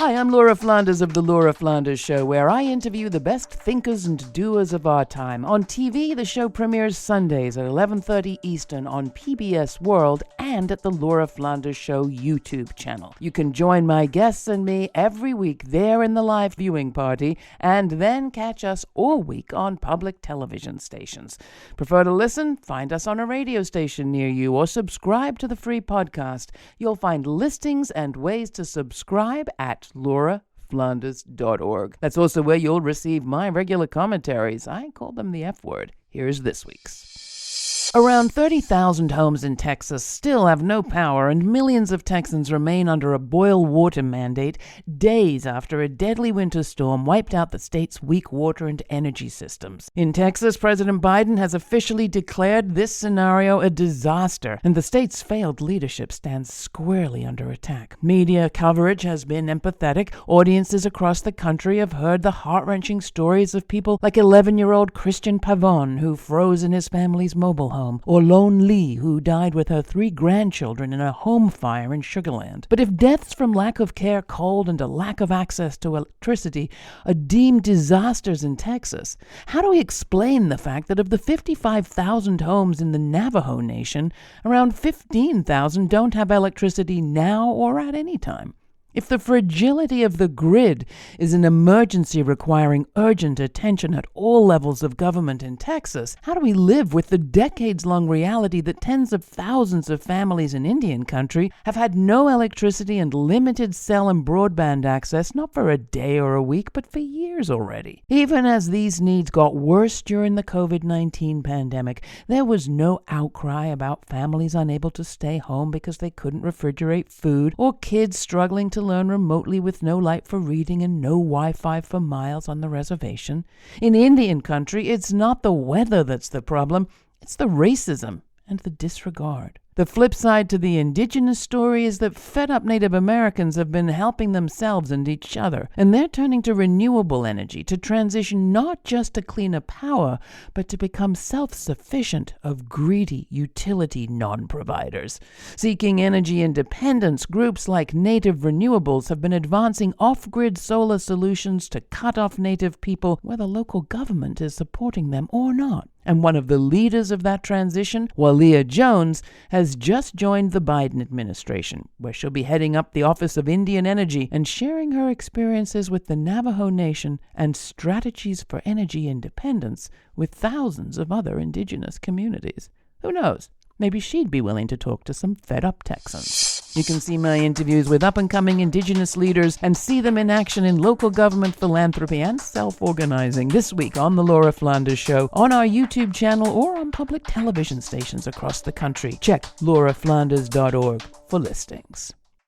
Hi, I'm Laura Flanders of The Laura Flanders Show, where I interview the best thinkers and doers of our time. On TV, the show premieres Sundays at 11:30 Eastern on PBS World and at the Laura Flanders Show YouTube channel. You can join my guests and me every week there in the live viewing party, and then catch us all week on public television stations. Prefer to listen? Find us on a radio station near you or subscribe to the free podcast. You'll find listings and ways to subscribe at lauraflanders.org. That's also where you'll receive my regular commentaries. I call them the F word. Here's this week's. Around 30,000 homes in Texas still have no power, and millions of Texans remain under a boil water mandate days after a deadly winter storm wiped out the state's weak water and energy systems. In Texas, President Biden has officially declared this scenario a disaster, and the state's failed leadership stands squarely under attack. Media coverage has been empathetic. Audiences across the country have heard the heart-wrenching stories of people like 11-year-old Christian Pavon, who froze in his family's mobile home, or Lone Lee, who died with her 3 grandchildren in a home fire in Sugar Land. But if deaths from lack of care, cold, and a lack of access to electricity are deemed disasters in Texas, how do we explain the fact that of the 55,000 homes in the Navajo Nation, around 15,000 don't have electricity now or at any time? If the fragility of the grid is an emergency requiring urgent attention at all levels of government in Texas, how do we live with the decades-long reality that tens of thousands of families in Indian country have had no electricity and limited cell and broadband access not for a day or a week, but for years already? Even as these needs got worse during the COVID-19 pandemic, there was no outcry about families unable to stay home because they couldn't refrigerate food, or kids struggling to learn remotely with no light for reading and no Wi-Fi for miles on the reservation. In Indian country, it's not the weather that's the problem, it's the racism and the disregard. The flip side to the indigenous story is that fed-up Native Americans have been helping themselves and each other, and they're turning to renewable energy to transition not just to cleaner power, but to become self-sufficient of greedy utility non-providers. Seeking energy independence, groups like Native Renewables have been advancing off-grid solar solutions to cut off Native people, whether local government is supporting them or not. And one of the leaders of that transition, Walia Jones, has just joined the Biden administration, where she'll be heading up the Office of Indian Energy and sharing her experiences with the Navajo Nation and strategies for energy independence with thousands of other indigenous communities. Who knows? Maybe she'd be willing to talk to some fed-up Texans. You can see my interviews with up-and-coming indigenous leaders and see them in action in local government, philanthropy, and self-organizing this week on The Laura Flanders Show, on our YouTube channel, or on public television stations across the country. Check lauraflanders.org for listings.